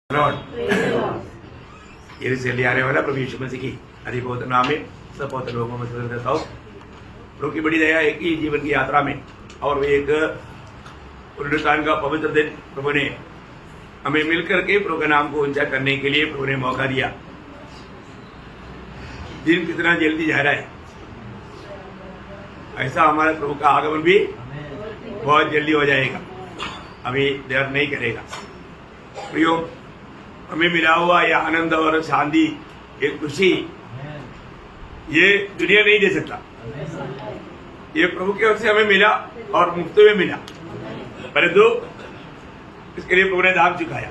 ये से आने वाला प्रभु यीशु मसीह की अधिपौत नाम में सब पौत्र लोगों में देता हूँ। प्रभु की बड़ी दया एक ही जीवन की यात्रा में और वो एक पुनरुत्थान का पवित्र दिन प्रभु ने हमें मिलकर के प्रभु के नाम को ऊंचा करने के लिए प्रभु ने मौका दिया। दिन कितना जल्दी जा रहा है, ऐसा हमारे प्रभु का आगमन भी बहुत जल्दी हो जाएगा, अभी देर नहीं करेगा। प्रियो, हमें मिला हुआ यह आनंद और शांति, ये खुशी, ये दुनिया नहीं दे सकता। ये प्रभु की ओर से हमें मिला और मुफ्त में मिला, परंतु इसके लिए प्रभु ने दाम चुकाया।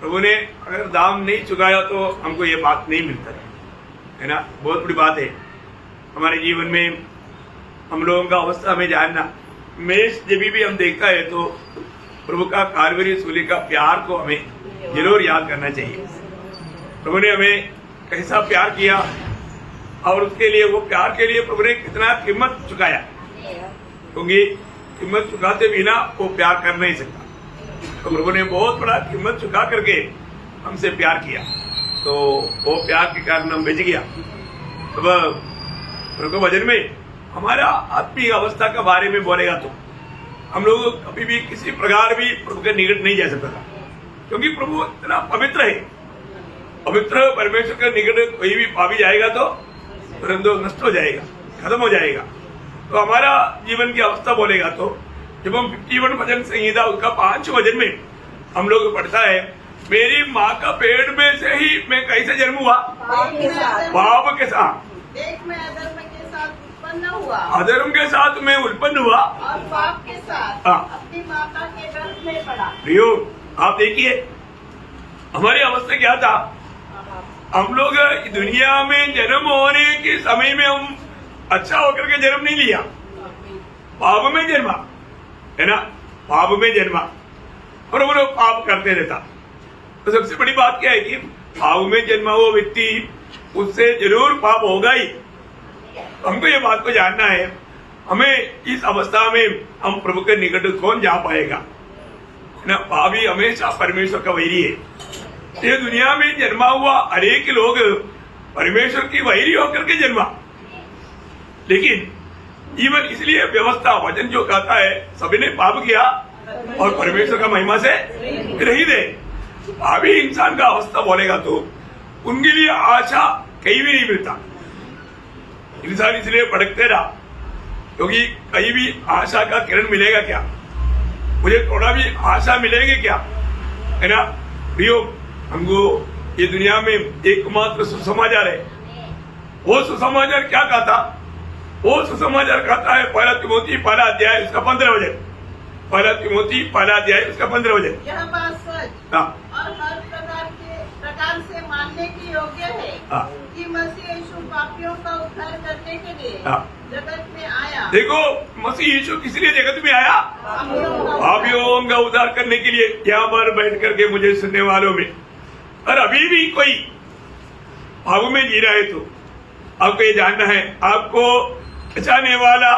प्रभु ने अगर दाम नहीं चुकाया तो हमको ये बात नहीं मिलता है ना। बहुत बड़ी बात है हमारे जीवन में हम लोगों का अवस्था में जानना। मैं जब भी हम देखता है तो प्रभु का कालवरी सूली का प्यार को हमें जरूर याद करना चाहिए। प्रभु ने हमें कैसा प्यार किया और उसके लिए, वो प्यार के लिए प्रभु ने कितना कीमत चुकाया, क्योंकि कीमत चुकाते बिना वो प्यार कर नहीं सकता। तो प्रभु ने बहुत बड़ा कीमत चुका करके हमसे प्यार किया, तो वो प्यार के कारण हम बच गया। अब प्रभु के वचन में हमारा आत्मिक अवस्था के बारे में बोलेगा तो हम लोग कभी भी किसी प्रकार भी प्रभु के निकट नहीं जा सकता था, क्योंकि प्रभु इतना पवित्र है। पवित्र परमेश्वर के निकट कोई भी पापी जाएगा तो तुरंत नष्ट हो जाएगा, खत्म हो जाएगा। तो हमारा जीवन की अवस्था बोलेगा तो जब हम 51 भजन संहिता उसका 5 भजन में हम लोग पढ़ता है, मेरी माँ का पेट में से ही मैं कैसे जन्म हुआ, पाप के साथ, देख मैं अधर्म के साथ उत्पन्न हुआ, अधर्म के साथ मैं उत्पन्न हुआ और पाप के साथ अपनी माता के गर्भ में पड़ा। प्रियो, आप देखिए हमारी अवस्था क्या था। हम लोग दुनिया में जन्म होने के समय में हम अच्छा होकर के जन्म नहीं लिया, पाप में जन्मा है ना, पाप में जन्मा और वो लोग पाप करते रहता। तो सबसे बड़ी बात क्या है कि पाप में जन्मा हुआ व्यक्ति, उससे जरूर पाप होगा ही। हमको ये बात को जानना है। हमें इस अवस्था में हम प्रभु के निकट कौन जा पाएगा ना। पापी हमेशा परमेश्वर का वैरी है। ये दुनिया में जन्मा हुआ अनेक लोग परमेश्वर की वैरी होकर के जन्मा, लेकिन जीवन इसलिए व्यवस्था वचन जो कहता है सभी ने पाप किया और परमेश्वर का महिमा से रहित है। पापी इंसान का अवस्था बोलेगा तो उनके लिए आशा कहीं भी नहीं मिलता। इंसान इसलिए भटकते रहा, क्योंकि कहीं भी आशा का किरण मिलेगा क्या, मुझे थोड़ा भी आशा मिलेगी क्या, है ना। प्रियो, हमको ये दुनिया में एकमात्र सुसमाचार है। वो सुसमाचार क्या कहता, वो सुसमाचार कहता है 1 तिमोथी 1 अध्याय उसका 15 वचन, 1 तिमोथी 1 अध्याय उसका 15 वचन। यह बात सच और हर प्रकार से मानने की योग्य है कि मसीह यीशु पापियों का उद्धार करने के लिए जगत में आया। देखो, मसीह यीशु किस लिए जगत में आया, पापियों का उद्धार करने के लिए। यहाँ पर बैठ करके मुझे सुनने वालों में और अभी भी कोई पाप में जी रहा है तो आपको ये जानना है, आपको बचाने वाला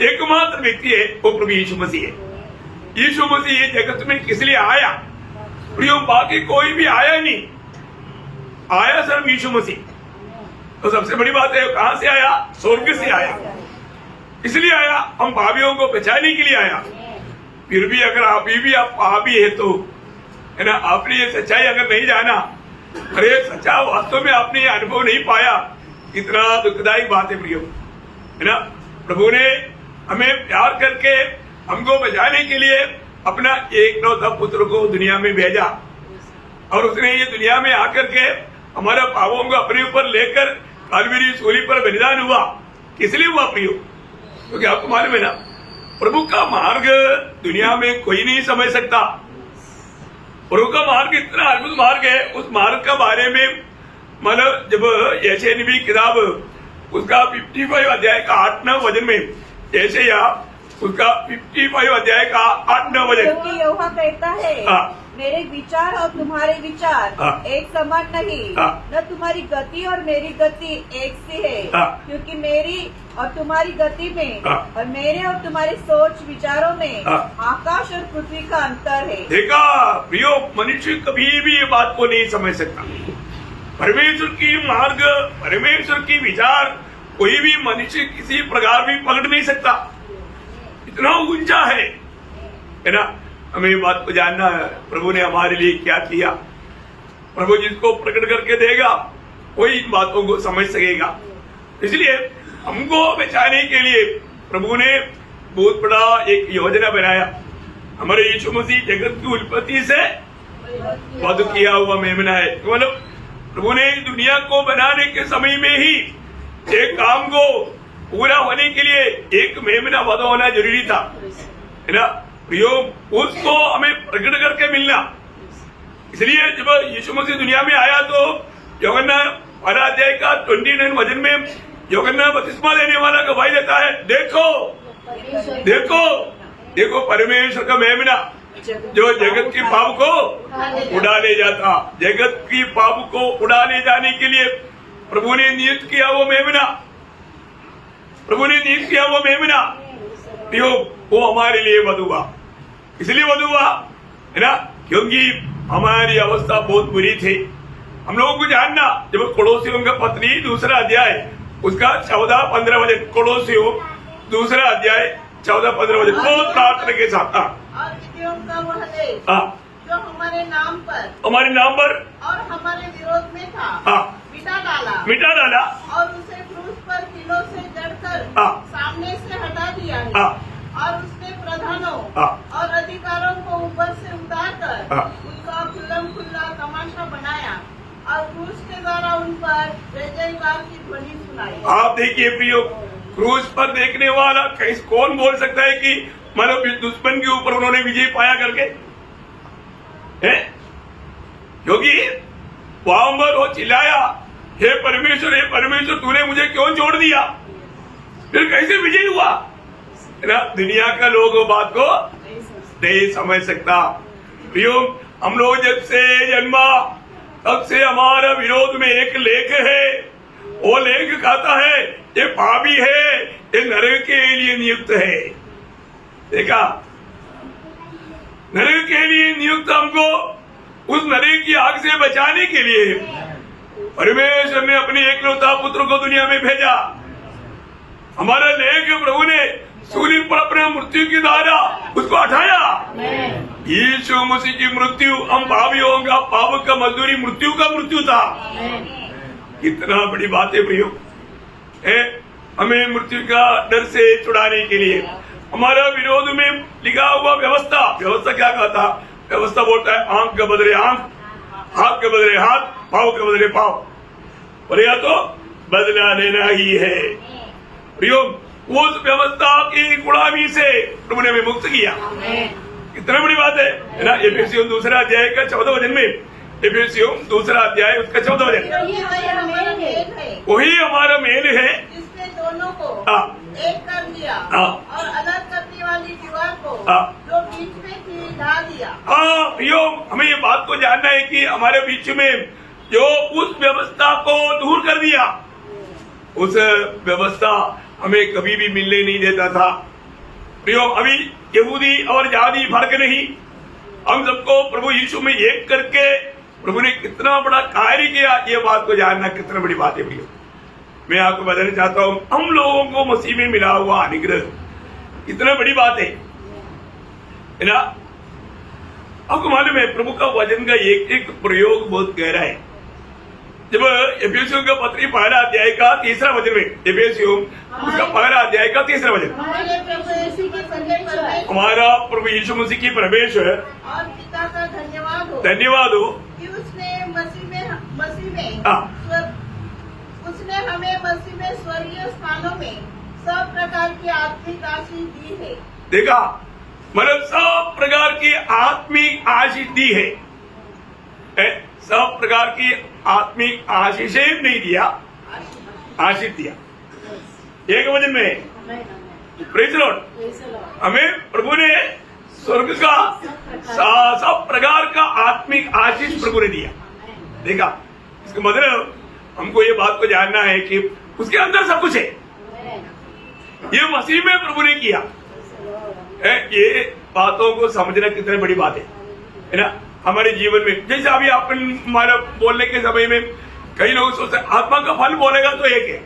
एकमात्र व्यक्ति है, वो प्रभु यीशु मसीह है। यीशु मसीह जगत में किस लिए आया, प्रियो, बाकी कोई भी आया नहीं, आया सिर्फ यीशु मसीह। तो सबसे बड़ी बात है, कहां से आया, स्वर्ग से आया। इसलिए आया, हम पापियों को बचाने के लिए आया। फिर भी अगर अभी भी आप पापी है तो, है ना, आपने ये सच्चाई अगर नहीं जाना, अरे सच्चा वास्तव में आपने ये अनुभव नहीं पाया, इतना दुखदायी बात है प्रियो, है ना। प्रभु ने हमें प्यार करके हमको बचाने के लिए अपना एकलौता पुत्र को दुनिया में भेजा और उसने ये दुनिया में आकर के हमारा पापों को अपने ऊपर लेकर कालवरी सूली पर बलिदान हुआ। किस लिए हुआ प्रियो, क्योंकि आपको मालूम है ना, प्रभु का मार्ग दुनिया में कोई नहीं समझ सकता। प्रभु का मार्ग इतना अद्भुत मार्ग है, उस मार्ग के बारे में मतलब जब यशायाह नबी किताब उसका 55 अध्याय का 8-9 वचन में, यशायाह उसका 55 अध्याय का 8-9 वचन, यहोवा कहता है, मेरे विचार और तुम्हारे विचार एक समान नहीं, न तुम्हारी गति और मेरी गति एक सी है, क्योंकि मेरी और तुम्हारी गति में और मेरे और तुम्हारे सोच विचारों में आकाश और पृथ्वी का अंतर है। देखा प्रियो, मनुष्य कभी भी ये बात को नहीं समझ सकता। परमेश्वर की मार्ग, परमेश्वर की विचार कोई भी मनुष्य किसी प्रकार भी पकड़ नहीं सकता, इतना ऊंचा है ना। हमें ये बात को जानना है प्रभु ने हमारे लिए क्या किया। प्रभु जिसको प्रकट करके देगा वही इन बातों को समझ सकेगा। इसलिए हमको बचाने के लिए प्रभु ने बहुत बड़ा एक योजना बनाया। हमारे यीशु मसीह जगत की उत्पत्ति से वध किया हुआ मेमना है। मतलब प्रभु ने दुनिया को बनाने के समय में ही एक काम को पूरा होने के लिए एक मेमना वध होना जरूरी था, है ना। उसको हमें प्रकट करके मिलना। इसलिए जब यीशु मसीह दुनिया में आया तो यूहन्ना 12 अध्याय का 29 वचन में यूहन्ना बपतिस्मा देने वाला गवाही देता है, देखो देखो देखो परमेश्वर का मेमना जो जगत की पाप को उड़ा ले जाता। जगत की पाप को उड़ा ले जाने के लिए प्रभु ने नियुक्त किया वो मेमना, प्रभु ने नियुक्त किया वो मेमना, वो हमारे लिए वध हुआ। इसलिए वध हुआ, है ना, क्योंकि हमारी अवस्था बहुत बुरी थी। हम लोगों को जानना, जब कोलोसियों का पत्री 2 अध्याय उसका 14-15 वचन, कोलोसियों 2 अध्याय 14-15 वचन बहुत प्रार्थना के साथ और विधियों का वह देश जो हमारे नाम पर और हमारे विरोध में था मिटा डाला और उसे क्रूस पर कीलों से जड़कर सामने से हटा दिया है। और उसने प्रधानों और अधिकारों को ऊपर से उतारकर उनका खुल्ला तमाशा बनाया और क्रूस के द्वारा उन पर जयजयकार की ध्वनि सुनाई। आप देखिए प्रियो, क्रूस पर देखने वाला कौन बोल सकता है कि मतलब दुश्मन के ऊपर उन्होंने विजय पाया करके, है? क्योंकि वहां पर वो चिल्लाया, हे परमेश्वर तूने मुझे क्यों छोड़ दिया? फिर कैसे विजय हुआ? ना दुनिया का लोग वो बात को नहीं समझ सकता। प्रियो, हम लोग जब से जन्मा तब से हमारा विरोध में एक लेख है। वो लेख कहता है ये पापी है, ये नरक के लिए नियुक्त है। देखा, नरक के लिए नियुक्त हमको उस नरक की आग से बचाने के लिए परमेश्वर ने अपने एकलौता पुत्र को दुनिया में भेजा। हमारा लेख प्रभु ने सूली पर अपने मृत्यु की द्वारा उसको हटाया। यीशु मसीह की मृत्यु हम पापियों का, पाप का मजदूरी मृत्यु का मृत्यु था। कितना बड़ी बात है प्रियो, हमें मृत्यु का डर से छुड़ाने के लिए हमारा विरोध में लिखा हुआ व्यवस्था क्या कहता? व्यवस्था बोलता है आंख के बदले आंख, हाथ के बदले हाथ, पाँव के बदले पाँव, और या तो बदला लेना ही है। प्रियो, उस व्यवस्था की गुलामी से प्रभु ने हमें मुक्त किया। कितना बड़ी बात है ना। एफेसियों 2 अध्याय का 14 वचन में, एफेसियों 2 अध्याय उसका 14 वचन, वही हमारा मेल है जिसने दोनों को एक कर दिया और अलग करने वाली दीवार को जो बीच में थी ढा दिया। प्रियो, हमें ये बात को जानना है कि हमारे बीच में जो उस व्यवस्था को दूर कर दिया, उस व्यवस्था हमें कभी भी मिलने नहीं देता था। प्रियो, अभी यहूदी और जाति फर्क नहीं, हम सबको प्रभु यीशु में एक करके प्रभु ने कितना बड़ा कार्य किया, ये बात को जानना कितना बड़ी बात है। प्रियो, मैं आपको बताना चाहता हूँ, हम लोगों को मसीह में मिला हुआ अनुग्रह कितना बड़ी बात है ना। आपको मालूम है प्रभु का वचन का एक एक प्रयोग बहुत गहरा है। जब एफेसियों का पत्री 1 अध्याय का 3 वचन में, एफेसियों उसका 1 अध्याय का 3 वचन, हमारा प्रभु यीशु मसीह की परमेश्वर और पिता का धन्यवाद हो कि उसने हमें मसीह में स्वर्गीय स्थानों में सब प्रकार की आत्मिक आशीष दी है। देखा, मतलब सब प्रकार की आत्मिक आशीष दी है। सब प्रकार की आत्मिक आशीषें नहीं दिया, आशीष दिया। एक वचन में प्रेज़ लॉर्ड, हमें प्रभु ने स्वर्ग का सब प्रकार का आत्मिक आशीष प्रभु ने दिया। देखा, इसका मतलब हमको ये बात को जानना है कि उसके अंदर सब कुछ है। ये मसीह में प्रभु ने किया है। ये बातों को समझना कितनी बड़ी बात है ना हमारे जीवन में। जैसे अभी अपन हमारा बोलने के समय में कई लोग सोचते हैं आत्मा का फल बोलेगा तो एक है,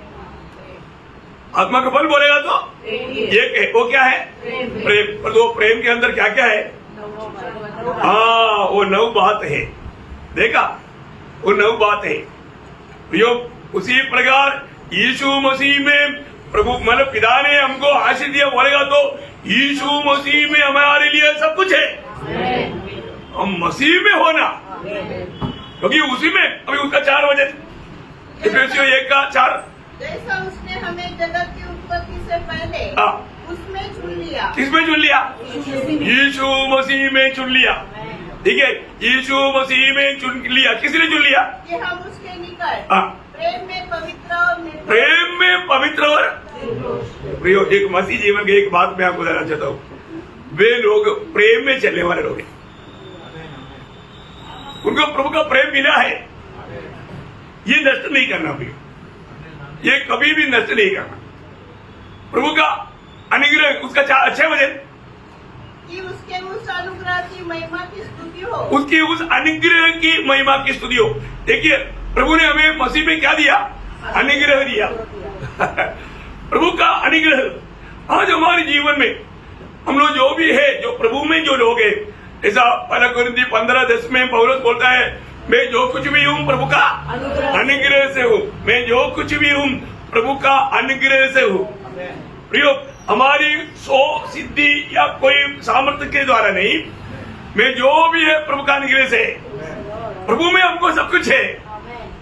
आत्मा का फल बोलेगा तो एक है। वो क्या है? प्रेम। पर वो प्रेम के अंदर क्या क्या है? हाँ, वो 9 बात है। देखा, वो 9 बात है। उसी प्रकार यीशु मसीह में प्रभु मतलब पिता ने हमको आशीष दिया बोलेगा तो यीशु मसीह में हमारे लिए सब कुछ है। हम मसीह में होना, क्योंकि उसी में अभी उसका 4 वचन इफिसियों 1:4 जैसा उसने हमें जगत की उत्पत्ति से पहले उसमें चुन लिया। किसमें चुन लिया? यीशु मसीह में चुन लिया। ठीक है, यीशु मसीह में चुन लिया। किसने चुन लिया? कि हम उसके निकट प्रेम में पवित्र और प्रियो। एक मसीह जीवन की एक बात मैं आपको बताना चाहता हूँ, वे लोग प्रेम में चलने वाले लोग हैं। उनको प्रभु का प्रेम मिला है। ये नष्ट नहीं करना प्रियो, ये कभी भी नष्ट नहीं करना। प्रभु का अनुग्रह, उसका 6 वचन कि उसके उस अनुग्रह की महिमा की स्तुति हो। उसकी उस अनुग्रह की महिमा की स्तुति हो। देखिए, प्रभु ने हमें मसीह में क्या दिया? अनुग्रह दिया। प्रभु का अनुग्रह आज हमारे जीवन में हम लोग जो भी है, जो प्रभु में जो लोग है, ऐसा 1 कोरिन्थी 15:10 में पौलुस बोलता है, मैं जो कुछ भी हूँ प्रभु का अनुग्रह से हूँ। मैं जो कुछ भी हूँ प्रभु का अनुग्रह से हूँ। प्रियो, हमारी 100 सिद्धि या कोई सामर्थ्य के द्वारा नहीं, मैं जो भी है प्रभु का अनुग्रह से। प्रभु में हमको सब कुछ है,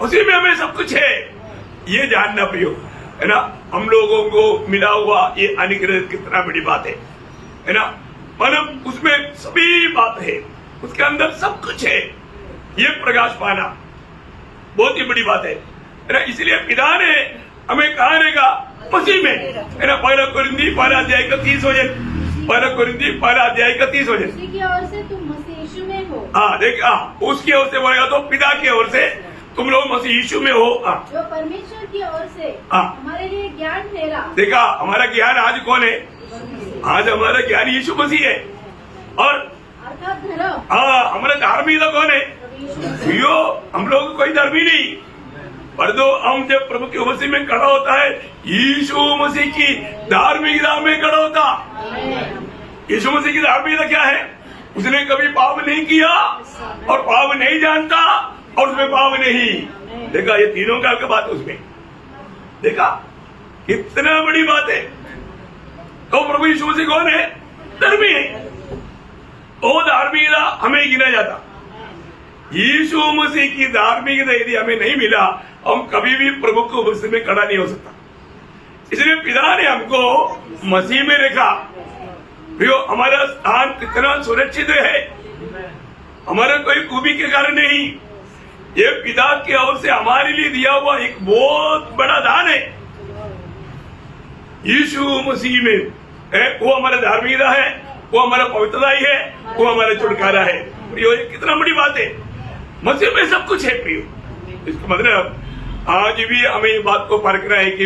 उसी में हमें सब कुछ है। ये जानना प्रियो है ना, हम लोगों को मिला हुआ ये अनुग्रह कितना बड़ी बात है ना। मतलब उसमें सभी बात है, उसके अंदर सब कुछ है। ये प्रकाश पाना बहुत ही बड़ी बात है ना। इसलिए पिता ने हमें कहा रहेगा मसीह में है ना। 1 कोरिन्थी 1:30 वचन, 1 कोरिन्थी 1:30 वचन। उसी की ओर से तुम मसीह यीशु में हो। हाँ, देख, उसकी ओर से बोलेगा तो पिता की ओर से तुम लोग मसीह यीशु में हो। जो परमेश्वर की ओर से हमारे लिए ज्ञान ठहरा। देखा, हमारा ज्ञान आज कौन है? आज हमारा ज्ञान यीशु मसीह है। और हमारा धार्मिकता कौन है? यो, हम लोग कोई धर्मी नहीं, पर दो हम जब प्रभु के मसीह में खड़ा होता है, यीशु मसीह की धार्मिकता में खड़ा होता। यीशु मसीह की धार्मिकता क्या है? उसने कभी पाप नहीं किया और पाप नहीं जानता और उसमें पाप नहीं। देखा, ये तीनों का बात उसमें। देखा, कितना बड़ी बात है। तो प्रभु यीशु मसीह कौन है? धर्मी है। वो धार्मिकता हमें गिना जाता। यीशु मसीह की धार्मिकता यदि हमें नहीं मिला, हम कभी भी प्रभु को मसीह में खड़ा नहीं हो सकता। इसलिए पिता ने हमको मसीह में रखा। हमारा स्थान कितना सुरक्षित है, हमारा कोई खूबी के कारण नहीं। ये पिता की ओर से हमारे लिए दिया हुआ एक बहुत बड़ा दान है। यीशु मसीह में है, वो हमारा धार्मिकता है, वो हमारा पवित्रता ही है, वो हमारा छुटकारा है। प्रियो, ये कितना बड़ी बात है। मसीह में सब कुछ है प्रियो। इसका मतलब आज भी हमें ये बात को परखना है कि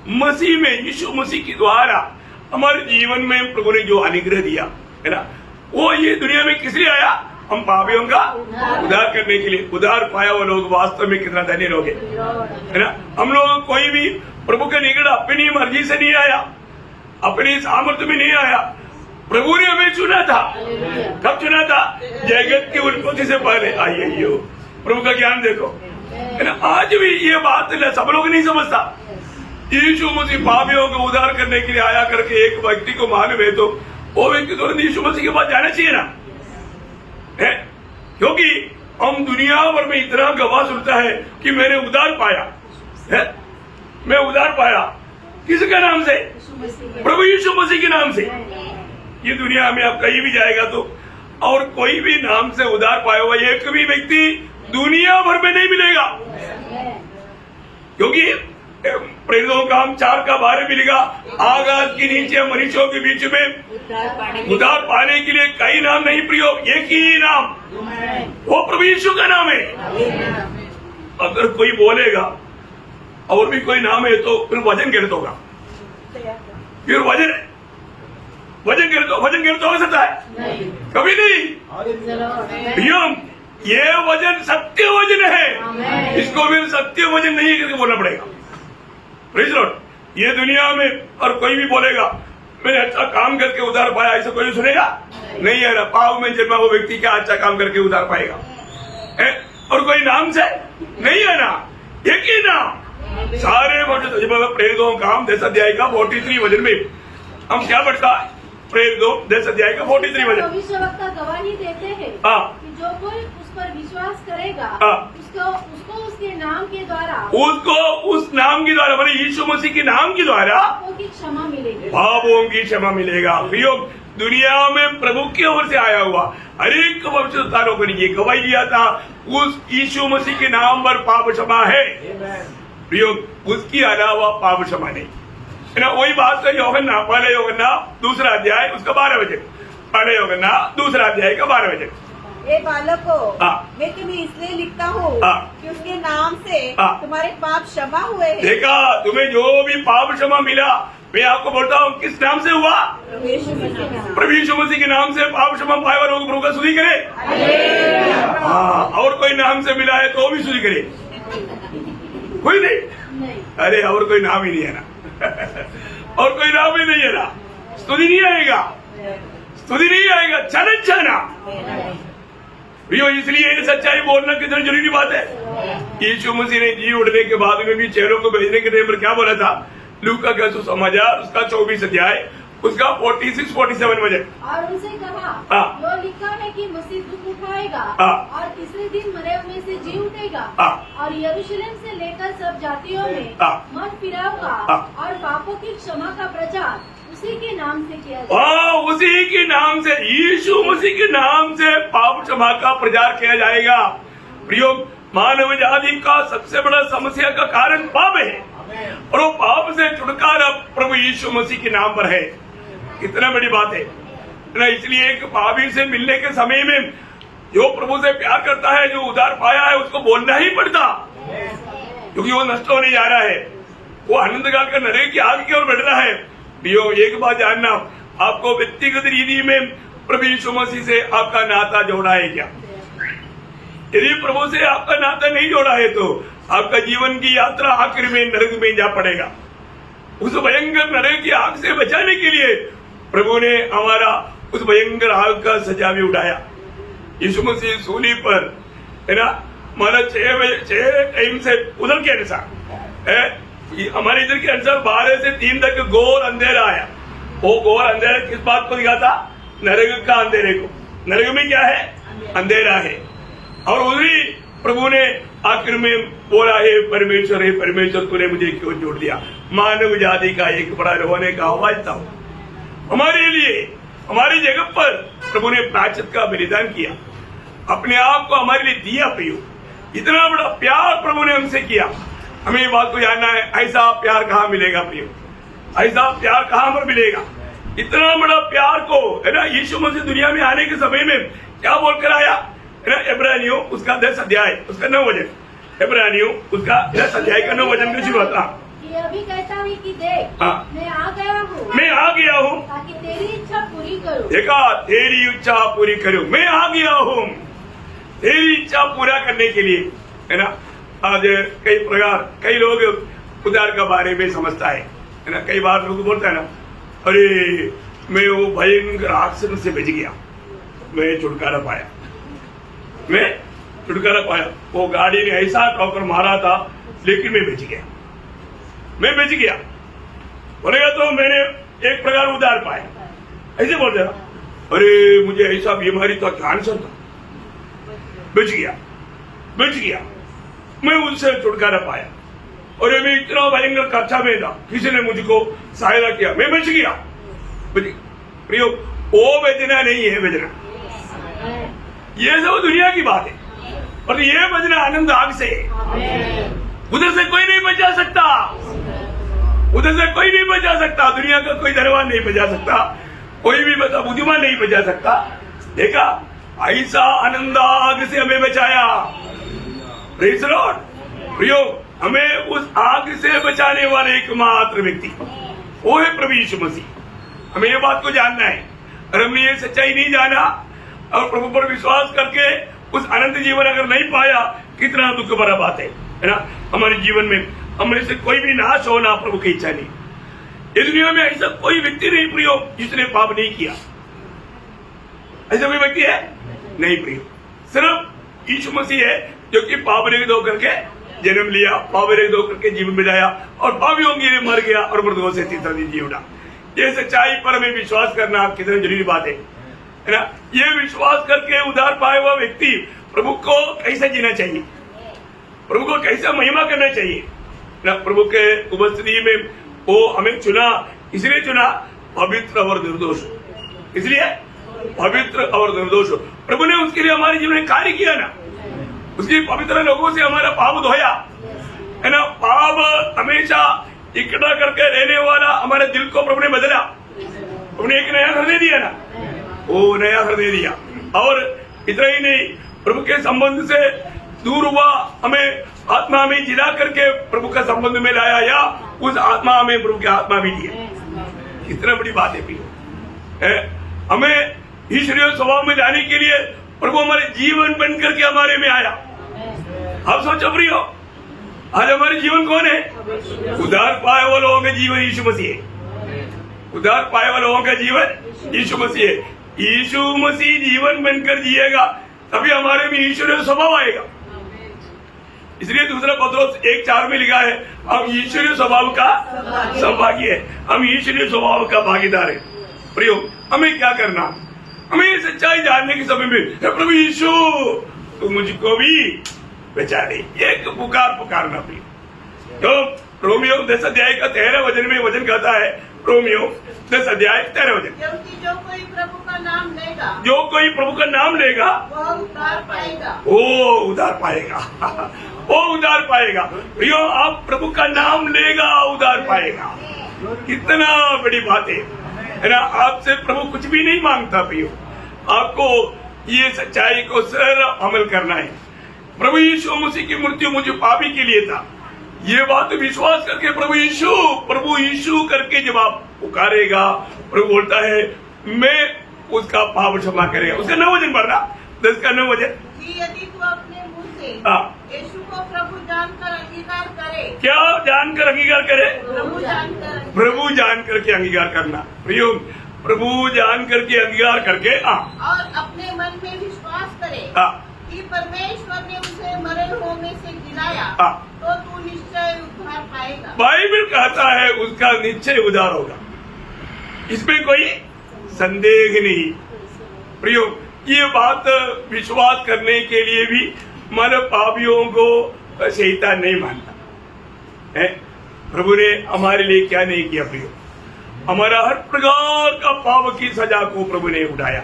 मसीह में, यीशु मसीह के द्वारा हमारे जीवन में प्रभु ने जो अनुग्रह दिया है ना, वो ये दुनिया में किस लिए आया? हम पापियों का उद्धार करने के लिए। उद्धार पाया वो लोग वास्तव में कितना धन्य लोग है ना। हम लोग कोई भी प्रभु के निकट अपनी मर्जी से नहीं आया, अपनी सामर्थ्य में नहीं आया। प्रभु ने हमें चुना था। कब चुना था? जगत की उत्पत्ति से पहले। आइए, प्रभु का ज्ञान देखो है ना। आज भी ये बात सब लोग नहीं समझता। यीशु मसीह पापियों को उद्धार करने के लिए आया करके एक व्यक्ति को मालूम है तो वो व्यक्ति तुरंत यीशु मसीह के पास जाना चाहिए ना, है? क्योंकि हम दुनिया भर में इतना गवाह सुनता है कि मैंने उद्धार पाया है। मैं उद्धार पाया किसके नाम से? प्रभु यीशु मसीह के नाम से। ये दुनिया में आप कहीं भी जाएगा तो और कोई भी नाम से उद्धार पाया हुआ एक भी व्यक्ति दुनिया भर में नहीं मिलेगा। क्योंकि प्रेरितों का हम 4:12 मिलेगा, आकाश के नीचे मनुष्यों के बीच में उद्धार पाने के लिए कई नाम नहीं प्रियो, एक ही नाम, वो प्रभु यीशु का नाम है। अगर कोई बोलेगा और भी कोई नाम है तो फिर वजन गिरत होगा, फिर वजन गिरत हो सकता है? कभी नहीं। ये वजन सत्य वजन है, इसको भी सत्य वजन नहीं करके बोलना पड़ेगा। Praise Lord. ये दुनिया में और कोई भी बोलेगा मैंने अच्छा काम करके उधार पाया, ऐसा कोई सुनेगा नहीं है ना। पाव में जन्मा वो व्यक्ति क्या अच्छा काम करके उधार पाएगा? और कोई नाम से नहीं है ना, एक ही नाम। सारे प्रेरितों का काम 10 अध्याय का 43 वजन में हम क्या पढ़ता है? प्रेरितों 10 अध्याय का 43 वजन। भविष्यवक्ता गवाही देते हैं कि जो कोई उस पर विश्वास करेगा उसको उसके नाम के द्वारा, उसको उस नाम के द्वारा, मतलब यीशु मसीह के नाम के द्वारा पापों की क्षमा मिलेगी, पापों की क्षमा मिलेगा। प्रियो, दुनिया में प्रभु की ओर से आया हुआ हर एक भविष्यवक्ताओं को ये गवाही दिया था उस यीशु मसीह के नाम पर पाप क्षमा है। प्रियो, उसके अलावा पाप क्षमा नहीं है ना। वही बात है यूहन्ना, पहले यूहन्ना 2 अध्याय उसका 12 वचन, पहले यूहन्ना 2 अध्याय का 12 वचन। ए बालको, मैं तुम्हें इसलिए लिखता हूँ कि उसके नाम से तुम्हारे पाप क्षमा हुए हैं। देखा, तुम्हें जो भी पाप क्षमा मिला, मैं आपको बोलता हूँ किस नाम से हुआ? प्रभु यीशु मसीह के नाम से पाप क्षमा पाए और प्रभु का स्तुति करे। और कोई नाम से मिला है तो भी स्तुति करे, कोई नहीं। अरे और कोई नाम ही नहीं है ना और कोई नाम ही नहीं है ना, स्तुति नहीं आएगा, स्तुति नहीं आएगा, चना। इसलिए ये सच्चाई बोलना कितना जरूरी बात है। यीशु मसीह ने जी उठने के बाद में भी चेहरों को भेजने के टाइम पर क्या बोला था? लूका का सुसमाचार उसका 24 अध्याय उसका 46-47 वचन। और उनसे कहा, जो लिखा है कि मसीह दुख उठाएगा और तीसरे दिन मरे हुए से जी उठेगा और यरूशलेम से लेकर सब जातियों में मन फिराऊंगा और पापों की क्षमा का प्रचार उसी के नाम से किया जाएगा। उसी के नाम से, यीशु मसीह के नाम से पाप क्षमा का प्रचार किया जाएगा। प्रियो, मानव जाति का सबसे बड़ा समस्या का कारण पाप है और वो पाप से छुटकारा प्रभु यीशु मसीह के नाम पर है। कितना बड़ी बात है ना। इसलिए एक पापी से मिलने के समय में जो प्रभु से प्यार करता है, जो उधार पाया है, उसको बोलना ही पड़ता, क्योंकि वो नष्ट होने जा रहा है, वो आनंद काल का नरक की आग की ओर बढ़ रहा है। प्रियो, एक बात जानना, आपको व्यक्तिगत रीति में प्रभु यीशु मसीह से आपका नाता जोड़ा है क्या? यदि प्रभु से आपका नाता नहीं जोड़ा है तो आपका जीवन की यात्रा आखिर में नरक में जा पड़ेगा। उस भयंकर नरक की आग से बचाने के लिए प्रभु ने हमारा उस भयंकर आग का सजा भी उठाया। यीशु मसीह सूली पर, है ना, हमारा 6 टाइम से उधर के अनुसार, हमारे इधर के अनुसार 12 से 3 तक घोर अंधेरा आया। वो घोर अंधेरा किस बात को दिखाता? नरक का अंधेरे को। नरक में क्या है? अंधेरा है। और उसी प्रभु ने आखिर में बोला, हे परमेश्वर तूने मुझे क्यों जोड़ दिया? मानव जाति का एक बड़ा रोने का आवाज था हमारे लिए, हमारी जगह पर प्रभु ने प्रायश्चित का बलिदान किया, अपने आप को हमारे लिए दिया। प्रियो, इतना बड़ा प्यार प्रभु ने हमसे किया। हमें ये बात को जानना है, ऐसा प्यार कहाँ मिलेगा प्रियो? ऐसा प्यार कहाँ पर मिलेगा? इतना बड़ा प्यार को, है ना, यीशु मसीह दुनिया में आने के समय में क्या बोलकर आया? इब्रानियों उसका 10 अध्याय उसका 9 वचन, इब्रानियों उसका 10 अध्याय का 9 वचन में शुरू होता। ये अभी कहता है कि देख, मैं आ गया हूँ ताकि तेरी इच्छा पूरी करूँ। देखा, तेरी इच्छा पूरी करूँ, मैं आ गया हूँ तेरी इच्छा पूरा करने के लिए, है ना। आज कई लोग उधार का बारे में समझता है ना। कई बार लोग बोलता है ना, अरे मैं वो भयंकर आक्सीजन से बच गया, मैं छुटकारा पाया, वो गाड़ी ने ऐसा ठोकर मारा था लेकिन मैं बच गया, बोलेगा तो मैंने एक प्रकार उधार पाया, ऐसे बोलते ना। अरे मुझे ऐसा बीमारी था, कैंसर था, बच गया, मैं उनसे छुटकारा पाया। और मैं इतना भयंकर कक्षा में था, किसी ने मुझको सहायता किया, मैं बच गया। प्रियो, वो बचना नहीं है, बचना ये सब दुनिया की बात है, और ये बचना आनंद आग से। उधर से कोई नहीं बचा सकता, दुनिया का कोई दरबार नहीं बचा सकता, कोई भी बुद्धिमान नहीं बचा सकता। देखा, ऐसा आनंद आग से हमें बचाया। Praise the Lord. प्रियो, हमें उस आग से बचाने वाले एकमात्र व्यक्ति वो है प्रभु यीशु मसीह। हमें ये बात को जानना है। और हमने ये सच्चाई नहीं जाना और प्रभु पर विश्वास करके उस अनंत जीवन अगर नहीं पाया, कितना दुख भरा बात है ना। हमारे जीवन में हमने से कोई भी नाश होना प्रभु की इच्छा नहीं। इस दुनिया में ऐसा कोई व्यक्ति नहीं प्रियो जिसने पाप नहीं किया। ऐसा कोई व्यक्ति है नहीं प्रियो। सिर्फ यीशु मसीह है जो कि पाप रहित धो करके जन्म लिया, पाप रहित धो करके जीवन बिताया और पापियों के लिए मर गया और मृतकों से तीसरा दिन जी उठा। ये सच्चाई पर हमें विश्वास करना कितनी जरूरी बात है ना। ये विश्वास करके उद्धार पाए हुआ व्यक्ति प्रभु को कैसे जीना चाहिए, प्रभु को कैसे महिमा करना चाहिए ना। प्रभु के उपस्थिति में वो हमें चुना, इसलिए चुना पवित्र और निर्दोष। इसलिए पवित्र और निर्दोष प्रभु ने उसके लिए हमारे जीवन में कार्य किया ना। उसकी पवित्र लोगों से हमारा पाप धोया है ना। पाप हमेशा इकट्ठा करके रहने वाला हमारे दिल को प्रभु ने बदला। प्रभु ने एक नया हृदय दिया ना, वो नया हृदय दिया। और इतना ही नहीं, प्रभु के संबंध से दूर हुआ हमें आत्मा में जिला करके प्रभु का संबंध में लाया, या उस आत्मा में प्रभु की आत्मा भी दिया। कितना बड़ी बात है प्रियो। हमें ईश्वरीय स्वभाव में लाने के लिए प्रभु हमारे जीवन बन करके हमारे में आया। आप सोचो प्रियो, आज हमारे जीवन कौन है? उद्धार पाए वाले लोगों का जीवन यीशु मसीह है। उद्धार पाए वाले लोगों का जीवन यीशु मसीह है। यीशु मसीह जीवन बनकर जिएगा तभी हमारे में ईश्वरीय स्वभाव आएगा। इसलिए दूसरा पत्रोस 1:4 में लिखा है, हम ईश्वरीय स्वभाव का संभागी है, हम ईश्वरीय स्वभाव का भागीदार है। प्रियो, हमें क्या करना? हमें सच्चाई जानने के समय में प्रभु यीशु तू मुझको भी बचा दे, एक पुकारना प्रिय। तो रोमियो 10 अध्याय का 13 वचन में वचन कहता है, रोमियो 10 अध्याय 13 वचन, क्योंकि जो कोई प्रभु का नाम लेगा, जो कोई प्रभु का नाम लेगा वह उद्धार पाएगा। वो उद्धार पाएगा। वो उद्धार पाएगा। प्रियो, आप प्रभु का नाम लेगा उद्धार पाएगा। कितना बड़ी बात है ना। आपसे प्रभु कुछ भी नहीं मांगता प्रियो, आपको ये सच्चाई को सर अमल करना है। प्रभु यीशु मसीह की मृत्यु मुझे पापी के लिए था, ये बात विश्वास करके प्रभु यीशु करके जब आप पुकारेगा, प्रभु बोलता है मैं उसका पाप क्षमा करेगा। उसका 9 वचन पढ़ना, 10 का 9 वचन। यदि तू अपने मुंह से यीशु को प्रभु जानकर अंगीकार करे, क्या जानकर अंगीकार करे? प्रभु जान करके अंगीकार करना प्रियो। प्रभु जान करके अंगीकार करके और अपने मन में विश्वास करे कि परमेश्वर ने उसे मरे हुओं में से जिलाया, तो तू निश्चय उद्धार पाएगा। बाइबल कहता है उसका निश्चय उद्धार होगा, इसमें कोई संदेह नहीं प्रियो। ये बात विश्वास करने के लिए भी मन पापियों को शैतान नहीं मानता है। प्रभु ने हमारे लिए क्या नहीं किया प्रियो? हमारा हर प्रकार का पाप की सजा को प्रभु ने उठाया।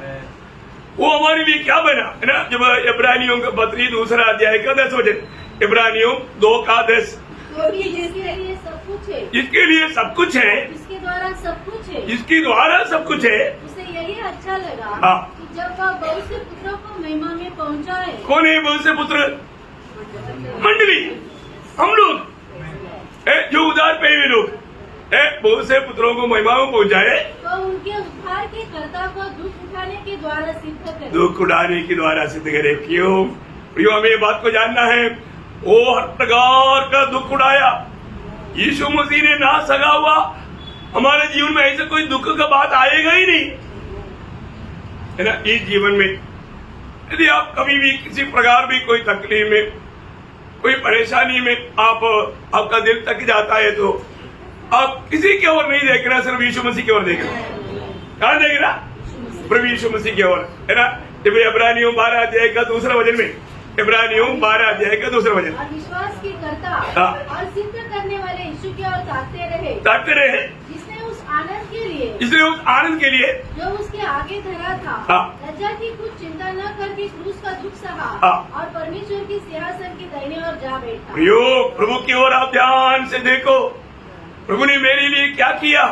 वो हमारे लिए क्या बना है ना। जब इब्रानियों का पत्री 2 अध्याय का 10 वचन, इब्रानियों 2 का 10, जिसके लिए सब कुछ है, जिसके लिए सब कुछ है, जिसके द्वारा सब कुछ है, जिसकी द्वारा सब कुछ है, उसे यही अच्छा लगा कि जब वह बहुत से पुत्रों को महिमा में पहुंचाए। कौन है बहुत से पुत्र? मंडली, हम लोग जो उद्धार पे हुए लोग बहुत से पुत्रों को महिमा में पहुंचाए, तो उनके उद्धार के कर्ता को दुख उठाने के द्वारा सिद्ध करे। दुख उठाने के द्वारा सिद्ध करे। क्यों प्रियो, हमें ये बात को जानना है, वो हर प्रकार का दुख उठाया। यीशु मसीह ने ना सगा हुआ हमारे जीवन में ऐसा कोई दुख का बात आएगा ही नहीं है ना। इस जीवन में यदि आप कभी भी किसी प्रकार भी कोई तकलीफ में, कोई परेशानी में आपका दिल तक जाता है, तो आप किसी की ओर नहीं देखना, सिर्फ यीशु मसीह की ओर देखना। कहाँ देखना? प्रभु यीशु मसीह की ओर है ना। जब इब्रानियों 12 अध्याय का 2 वचन में, इब्रानियों 12 अध्याय का 2 वचन, विश्वास के कर्ता और सिद्ध करने वाले यीशु की ओर ताकते रहे, जिसने उस आनंद के लिए जो उसके आगे धरा था, लज्जा की कुछ चिंता न करके क्रूस का दुख सहा और परमेश्वर की सिंहासन की दाहिने ओर जा बैठा। प्रभु की ओर आप ध्यान से देखो, प्रभु ने मेरे लिए क्या किया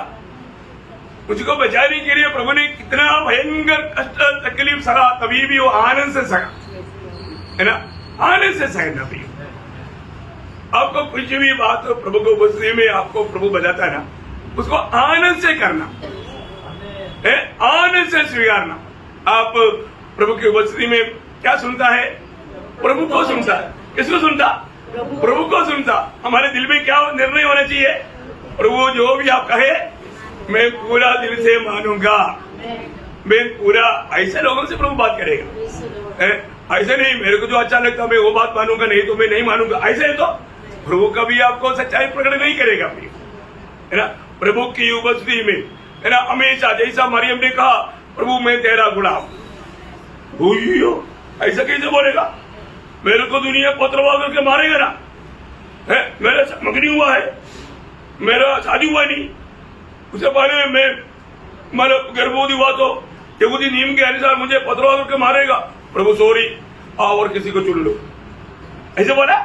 मुझको बचाने के लिए प्रभु ने कितना भयंकर कष्ट तकलीफ सहा, तभी भी वो आनंद से सहा, है ना, आनंद से सहना भी। आपको कुछ भी बात प्रभु को उपस्थिति में आपको प्रभु बताता है ना, उसको आनंद से करना है, आनंद से स्वीकारना। आप प्रभु की उपस्थिति में क्या सुनता है? प्रभु को सुनता है। किसको सुनता? प्रभु को सुनता। हमारे दिल में क्या निर्णय होना चाहिए? प्रभु जो भी आप कहे मैं पूरा दिल से मानूंगा, मैं पूरा। ऐसे लोगों से प्रभु बात करेगा, ऐसे नहीं मेरे को जो अच्छा लगता मैं वो बात मानूंगा, नहीं तो मैं नहीं मानूंगा। ऐसे है तो प्रभु कभी आपको सच्चाई प्रकट नहीं करेगा, है ना। प्रभु की उपस्थिति में, है ना, हमेशा जैसा मरियम ने कहा प्रभु मैं तेरा गुलाम, ऐसा कैसे बोलेगा? मेरे को दुनिया पत्रवा करके मारेगा ना, है, मेरा मंगनी हुआ है, मेरा शादी हुआ नहीं, उससे पहले मैं मेरा गर्भवती हुआ तो यहूदी नियम के अनुसार मुझे पत्रवा करके मारेगा। प्रभु सॉरी, आओ और किसी को चुन लो, ऐसे बोला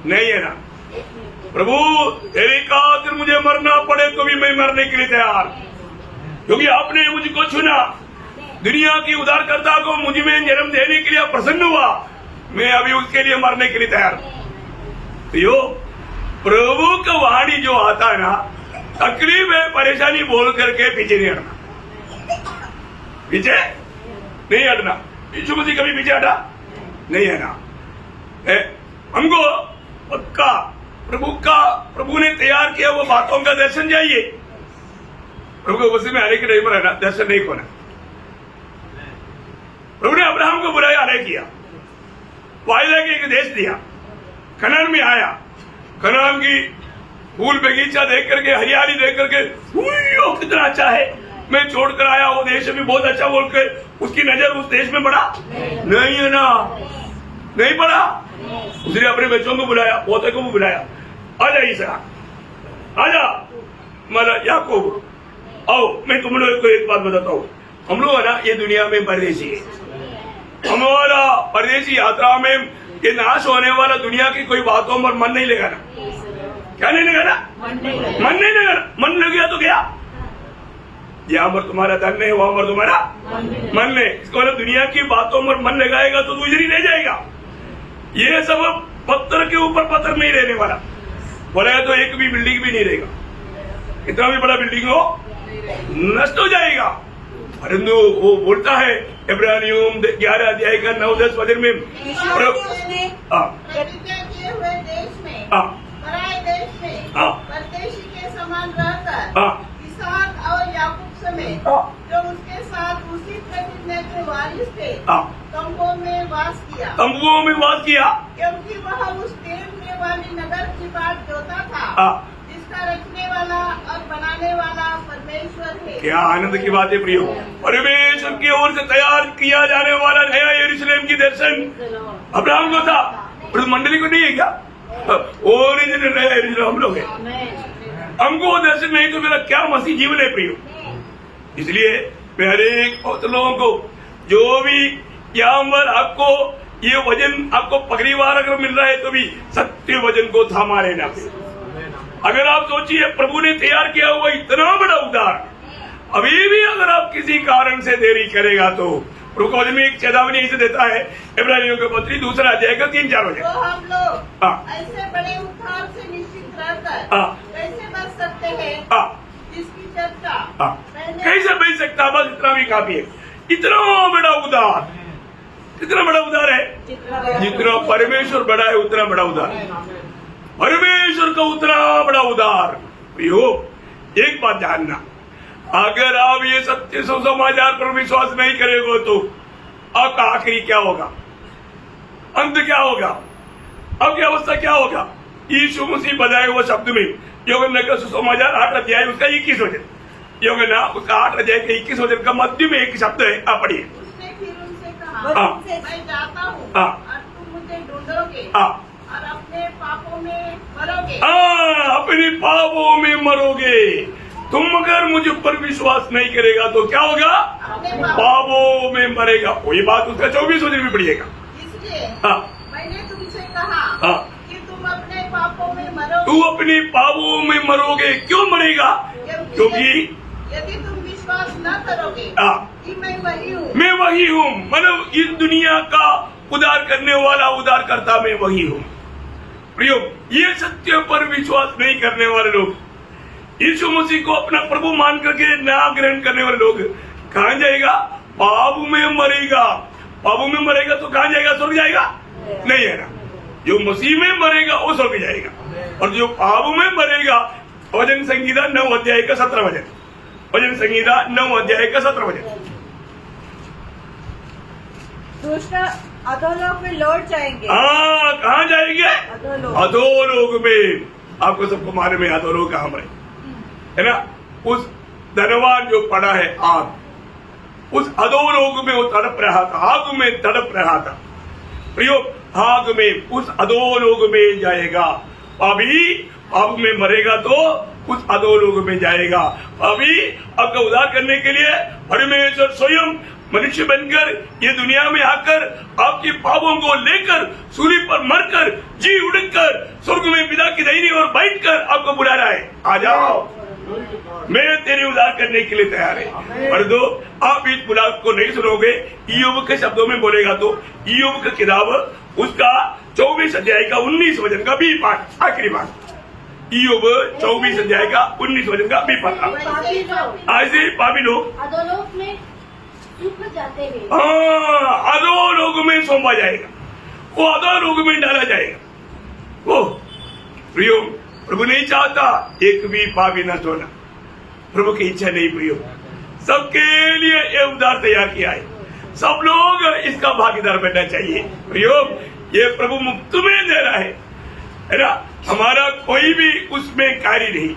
नहीं है ना। प्रभु तेरी खातिर मुझे मरना पड़े तो भी मैं मरने के लिए तैयार, क्योंकि आपने मुझको चुना। दुनिया की उद्धारकर्ता को मुझ में जन्म देने के लिए प्रसन्न हुआ, मैं अभी उसके लिए मरने के लिए तैयार। यो प्रभु का वाणी जो आता है ना, तकलीफ है, परेशानी बोल करके पीछे नहीं हटना, पीछे नहीं हटना। यीशु मसीह कभी पीछे हटा नहीं है ना। हमको पक्का प्रभु ने तैयार किया वो बातों का दर्शन चाहिए। प्रभु को उसी में आने के नहीं रहना, दर्शन नहीं खोना। प्रभु ने अब्राहम को बुलाया, आने किया, वायदा के एक देश दिया, कनान में आया। कनान की फूल बगीचा देख करके, हरियाली देख करके कितना अच्छा है, मैं छोड़कर आया, वो देश भी बहुत अच्छा बोल के उसकी नजर उस देश में पड़ा नहीं है ना, नहीं पड़ा। उसने अपने बच्चों को बुलाया, पोते को भी बुलाया, आजा इसहाक, आजा मतलब याकूब, आओ मैं तुम लोग को एक बात बताता हूँ। हम लोग है ना ये दुनिया में परदेशी है, हमारा परदेशी यात्रा में ये नाश होने वाला दुनिया की कोई बातों पर मन नहीं लगाना। क्या नहीं लगाना? मन नहीं लगाना। मन लग गया तो गया, यहाँ पर तुम्हारा धन नहीं, वहां पर तुम्हारा मन नहीं। इसको मतलब दुनिया की बातों पर मन लगाएगा तो तू इधर ही रह जाएगा। ये सब पत्थर के ऊपर पत्थर नहीं रहने वाला, बोलेगा तो एक भी बिल्डिंग भी नहीं रहेगा, कितना भी बड़ा बिल्डिंग हो नष्ट हो जाएगा। परंतु वो बोलता है इब्रानियों 11 अध्याय का 9-10 वचन में, किए हुए देश में, पराए देश में, परदेशी के समान रहकर इसहाक और याकूब समेत जो उसके साथ उसी प्रतिज्ञा के वारिस थे तंबुओं में वास किया, क्योंकि वह उस टेढ़ने वाली नगर की बाट जोता था जिसका रखने वाला और बनाने वाला परमेश्वर है। क्या आनंद की बात है प्रियो, परमेश्वर की ओर से तैयार किया जाने वाला नया यरूशलेम की दर्शन अब्राहम को था, मंडली को नहीं है क्या? ओरिजिनल नया यरूशलेम हम लोग है। हमको वो दर्शन नहीं तो मेरा क्या मसीह जीवन है प्रियो। इसलिए मैं हर एक लोगों को जो भी यहाँ पर आपको ये वजन आपको पगड़ीवार अगर मिल रहा है तो भी सत्य वजन को थामा रहना। अगर आप सोचिए प्रभु ने तैयार किया हुआ इतना बड़ा उद्धार, अभी भी अगर आप किसी कारण से देरी करेगा तो प्रभु को में एक चेतावनी ऐसे देता है, इब्रानियों के पत्री 2 अध्याय का 3-4 वचन। तो हम लोग ऐसे बड़े उद्धार से निश्चित रहकर कैसे बच सकते हैं जिसकी चर्चा कैसे बच सकता, बस इतना भी काफी है। इतना बड़ा उद्धार, कितना बड़ा उद्धार है, जितना परमेश्वर बड़ा है उतना बड़ा उद्धार है, परमेश्वर का उतना बड़ा उद्धार। एक बात जानना, अगर आप ये सत्य सुसमाचार पर विश्वास नहीं करेंगे तो आपका आखिरी क्या होगा, अंत क्या होगा, आपकी अवस्था क्या होगा? यीशु मसीह बताए हुए शब्द में यूहन्ना का सुसमाचार 8 अध्याय उसका 21 वचन, यूहन्ना उसका 8 अध्याय का 21 वचन का मध्य में एक शब्द है, आप पढ़िए। उसने फिर उनसे कहा, मैं जाता हूँ और तुम मुझे ढूंढोगे और अपने पापों में मरोगे। अपने पापों में मरोगे। तुम अगर मुझ पर विश्वास नहीं करेगा तो क्या होगा? पापों में मरेगा। वही बात उसका 24 वचन में पढ़िएगा। इसलिए मैंने तुमसे कहा कि तुम अपने पापों में मरोगे। तू अपने पापों में मरोगे। क्यों मरेगा? क्योंकि यदि तुम न करोगे कि मैं वही हूँ। मैं वही हूँ, मतलब इस दुनिया का उद्धार करने वाला उद्धारकर्ता मैं वही हूँ। प्रियो, ये सत्य पर विश्वास नहीं करने वाले लोग, यीशु मसीह को अपना प्रभु मान करके ना ग्रहण करने वाले लोग कहाँ जाएगा? पाप में मरेगा। पाप में मरेगा तो कहाँ जाएगा? स्वर्ग जाएगा? नहीं है ना। जो मसीह में मरेगा वो स्वर्ग जाएगा, और जो पाप में मरेगा, भजन संहिता 9 अध्याय का 17 वचन, भजन संहिता 9 अध्याय का 17 वचन। दुष्ट अधोलोक में लौट जाएंगे। हाँ, कहाँ जाएंगे? अधोलोक में। आपको सबको मालूम है अधोलोक कहाँ है ना? उस धनवान जो पड़ा है आग, उस अधोलोक में वो तड़प रहा था, आग में तड़प रहा था। प्रियो, आग में, उस अधोलोक में जाएगा। अभी पाप में मरेगा तो उस अधोलोक में जाएगा। अभी आपका उद्धार करने के लिए परमेश्वर स्वयं मनुष्य बनकर ये दुनिया में आकर आपके पापों को लेकर सूली पर मरकर जी उड़कर स्वर्ग में पिता की दाहिनी ओर बैठकर आपको बुला रहा है, आ जाओ, मैं तेरे उद्धार करने के लिए तैयार है। पर दो आप इस बुलाव को नहीं सुनोगे। इय्योब के शब्दों में बोलेगा तो इय्योब की किताब उसका 24 अध्याय का 19 वचन का बी पाठ, आखिरी पाठ। इय्योब 24 अध्याय का 19 वचन का बी पाठ। ऐसे पापी लोग अधोलोक में सूख जाते हैं। अधोलोक में सौंपा जाएगा, वो अधोलोक में डाला जाएगा। वो प्रियो, प्रभु नहीं चाहता एक भी पापी नष्ट होना। प्रभु की इच्छा नहीं प्रियो, सबके लिए ये उद्धार तैयार किया है। सब लोग इसका भागीदार बनना चाहिए। प्रियो, ये प्रभु मुफ्त में दे रहा है ना। हमारा कोई भी उसमें कार्य नहीं,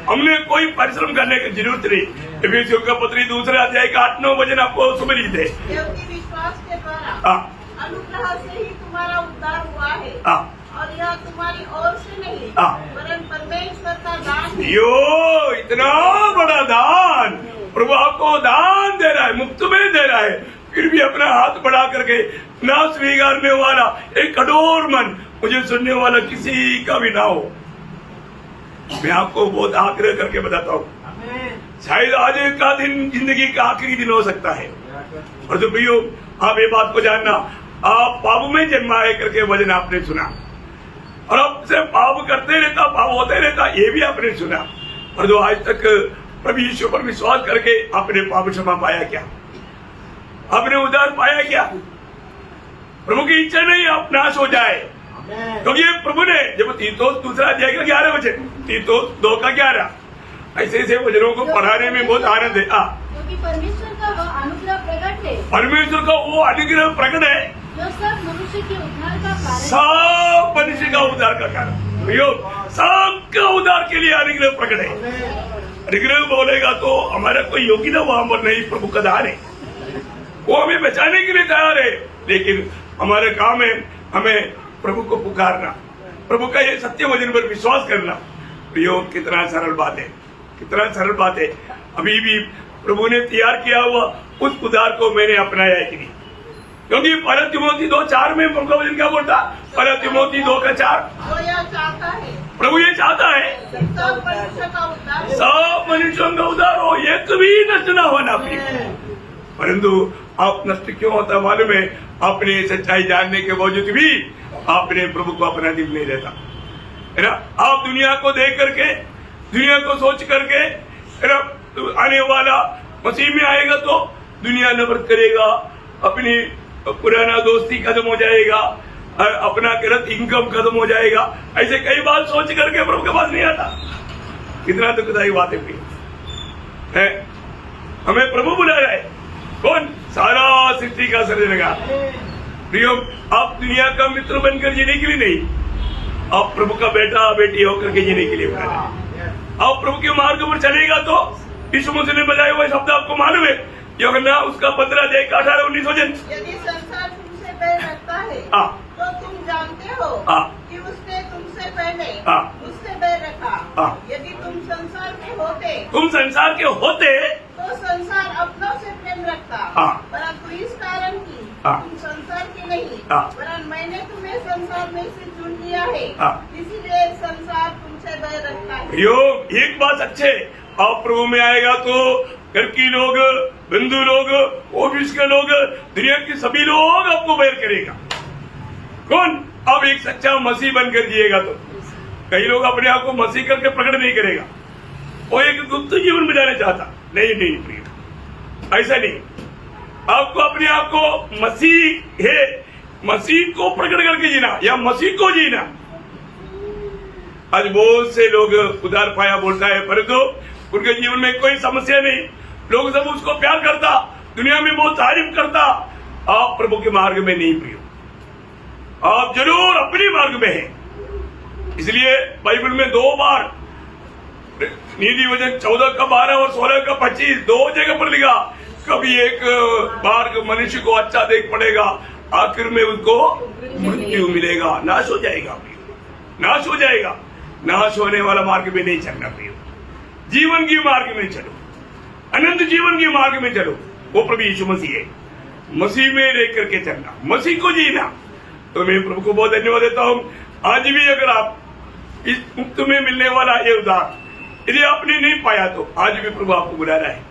हमने कोई परिश्रम करने की जरूरत नहीं। एफिसियों का पत्री 2 अध्याय का 8-9 वचन आपको सुपरिचित है। विश्वास के द्वारा अनुग्रह से ही तुम्हारा उद्धार हुआ है, और यह तुम्हारी ओर से नहीं वरन परमेश्वर का दान है। यो, इतना बड़ा दान प्रभु आपको दान दे रहा है, मुफ्त में दे रहा है। फिर भी अपना हाथ बढ़ा करके ना स्वीकारने वाला एक कठोर मन, मुझे सुनने वाला किसी का भी ना हो। मैं आपको बहुत आग्रह करके बताता हूँ, शायद आज का दिन जिंदगी का आखिरी दिन हो सकता है। और तो प्रियो, आप ये बात को जानना, आप पाप में जन्माए करके वचन आपने सुना, और अब से पाप करते रहता, पाप होते रहता, ये भी आपने सुना। और जो आज तक प्रभु यीशु पर विश्वास करके आपने पाप क्षमा पाया क्या? आपने उद्धार पाया क्या? प्रभु की इच्छा नहीं आप नाश हो जाए, क्योंकि ये प्रभु ने जब तीतोस 2 अध्याय का 11 वचन, तीतोस 2 का 11, ऐसे ऐसे वचनों को पढ़ाने में बहुत आनंद है। क्योंकि परमेश्वर का वो अनुग्रह प्रकट है, परमेश्वर का वो अनुग्रह प्रकट है जो सब मनुष्य के उद्धार का कारण, सब मनुष्य का उद्धार का कारण। भैया, सबका उद्धार के लिए अनुग्रह प्रकट है। अनुग्रह बोलेगा तो हमारा कोई योग्यता वहां पर नहीं, प्रभु का दान है, वो हमें बचाने के लिए तैयार है। लेकिन हमारे काम है हमें प्रभु को पुकारना, प्रभु का ये सत्य वचन पर विश्वास करना। प्रियो, कितना सरल बात है, कितना सरल बात है। अभी भी प्रभु ने तैयार किया हुआ उस उद्धार को मैंने अपनाया है कि नहीं? क्योंकि पहला तिमोथी 2:4 में प्रभु का वचन क्या बोलता? पहला तिमोथी 2:4, प्रभु ये चाहता है सब मनुष्य का उद्धार, सब मनुष्यों का उद्धार हो, एक भी नष्ट न होना। परंतु आप नष्ट क्यों होता मालूम है? अपने सच्चाई जानने के बावजूद भी आपने प्रभु को अपना दिल नहीं देता, है ना। आप दुनिया को देख करके, दुनिया को सोच करके, है ना, आने वाला मसीह में आएगा तो दुनिया नफरत करेगा, अपनी पुराना दोस्ती खत्म हो जाएगा, अपना गलत इनकम खत्म हो जाएगा, ऐसे कई बात सोच करके प्रभु के पास नहीं आता। कितना दुखदायी बात है। हमें प्रभु बुला रहा है, कौन? सारा सृष्टि का सर्जनहार। प्रियो, आप दुनिया का मित्र बनकर जीने के लिए नहीं, आप प्रभु का बेटा बेटी होकर के जीने के लिए बुला रहे हैं। आप प्रभु के मार्ग पर चलेगा तो यीशु मसीह ने बताए हुए शब्द आपको मालूम है, यूहन्ना उसका 15 अध्याय का 18-19 वचन। यदि संसार तुमसे बैर रखता है तो तुम जानते हो कि उसने तुमसे पहले मुझसे बैर रखा। यदि तुम संसार के होते, तुम संसार के होते तो संसार अपनों से प्रेम रखता, परंतु इस कारण की तुम संसार के नहीं, वरन मैंने तुम्हें संसार में से चुन लिया है, इसीलिए संसार तुमसे बैर रखता है। एक बात अच्छे, आप प्रभु में आएगा तो घर की लोग, बंधु लोग, ऑफिस के लोग, दुनिया के सभी लोग आपको बैर करेगा। कौन? अब एक सच्चा मसीह बनकर जिएगा तो। कई लोग अपने आप को मसीह करके प्रकट नहीं करेगा, वो एक गुप्त जीवन बिताना चाहता। नहीं नहीं प्रिय, ऐसा नहीं। आपको अपने आप को मसीह है, मसीह को प्रकट करके जीना या मसीह को जीना। आज बहुत से लोग उधार पाया बोलता है, परंतु उनके जीवन में कोई समस्या नहीं, लोग सब उसको प्यार करता, दुनिया में बहुत तारीफ करता। आप प्रभु के मार्ग में नहीं प्रियो, आप जरूर अपने मार्ग में हैं। इसलिए बाइबल में 2 बार नीति वचन 14 का 12 और 16 का 25 2 जगह पर लिखा। कभी एक मार्ग मनुष्य को अच्छा देख पड़ेगा, आखिर में उसको मृत्यु मिलेगा, नाश हो जाएगा, नाश हो जाएगा। नाश होने वाला मार्ग में नहीं चलना प्रियो, जीवन की मार्ग में चलो, अनंत जीवन की मार्ग में चलो। वो प्रभु यीशु मसीह है, मसीह में रह करके चलना, मसीह को जीना। तो मैं प्रभु को बहुत धन्यवाद देता हूँ। आज भी अगर आप इस मुफ्त में मिलने वाला ये उधार यदि आपने नहीं पाया तो आज भी प्रभु आपको बुला रहा है,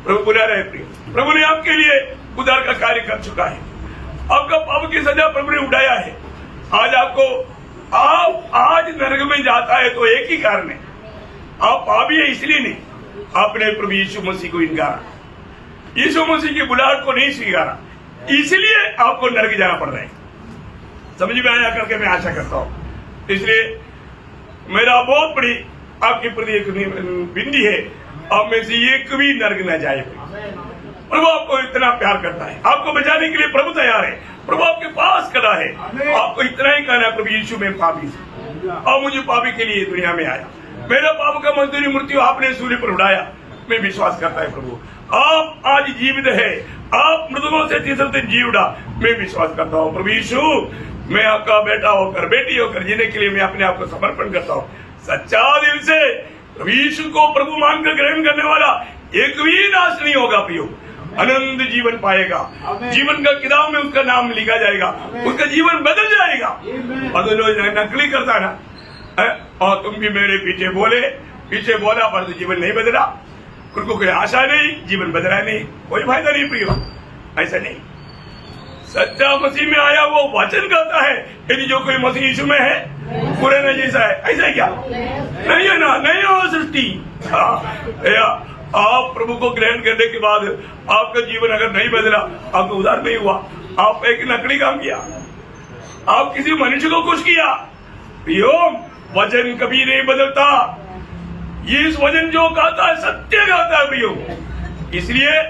प्रभु बुला रहा है प्रिय। प्रभु ने आपके लिए उधार का कार्य कर चुका है, आपका पाप की सजा प्रभु ने उठाया है। आज आपको आप आज नरक में जाता है तो एक ही कारण है, आप पापी है इसलिए नहीं, आपने प्रभु यीशु मसीह को इनकारा, यीशु मसीह की बुलाहट को नहीं स्वीकारा, इसलिए आपको नरक जाना पड़ रहा है। समझ में आया करके मैं आशा करता हूँ। इसलिए मेरा बहुत बड़ी आपके प्रति एक विनती है, आप में से एक भी नरक न जाए। प्रभु आपको इतना प्यार करता है, आपको बचाने के लिए प्रभु तैयार है, प्रभु आपके पास खड़ा है। आपको इतना ही कहना है, प्रभु यीशु में पापी और मुझे पापी के लिए दुनिया में आया, मेरा पाप का मजदूरी मृत्यु आपने सूली पर उड़ाया। मैं विश्वास करता है प्रभु आप आज जीवित है, आप मृतकों से तीसरे दिन जी उठा। मैं विश्वास करता हूँ प्रभु यीशु, मैं आपका बेटा होकर बेटी होकर जीने के लिए मैं अपने आप को समर्पण करता हूँ। सच्चा दिल से प्रभु यीशु को प्रभु मानकर ग्रहण करने वाला एक भी नाश नहीं होगा प्रियो, अनंत जीवन पाएगा। जीवन का किताब में उसका नाम लिखा जाएगा, उसका जीवन बदल जाएगा। और जो नकली करता ना, और तुम भी मेरे पीछे बोला पर जीवन नहीं बदला, उनको कोई आशा नहीं, जीवन बदला नहीं, कोई फायदा नहीं प्रियो। ऐसा नहीं, सच्चा मसीह में आया वो वचन करता है, यदि जो कोई मसीह यीशु में है पूरे न जैसा है। ऐसा है क्या? नहीं है ना, नहीं हो सृष्टि। आप प्रभु को ग्रहण करने के बाद आपका जीवन अगर नहीं बदला, आपको उधार नहीं हुआ, आप एक नकली काम किया, आप किसी मनुष्य को खुश किया। प्रियो वचन कभी नहीं बदलता, ये इस वचन जो कहता है सत्य कहता है प्रियो। इसलिए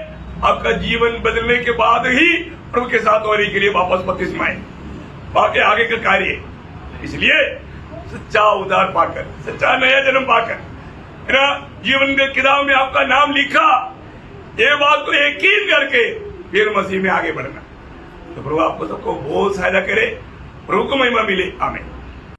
आपका जीवन बदलने के बाद ही प्रभु के साथ होने के लिए वापस बपतिस्मा है, बाकी आगे का कार्य। इसलिए सच्चा उद्धार पाकर, सच्चा नया जन्म पाकर जीवन के किताब में आपका नाम लिखा, ये बात को यकीन करके फिर मसीह में आगे बढ़ना। तो प्रभु आपको सबको बहुत सहायता करे, प्रभु को महिमा मिले। आमीन।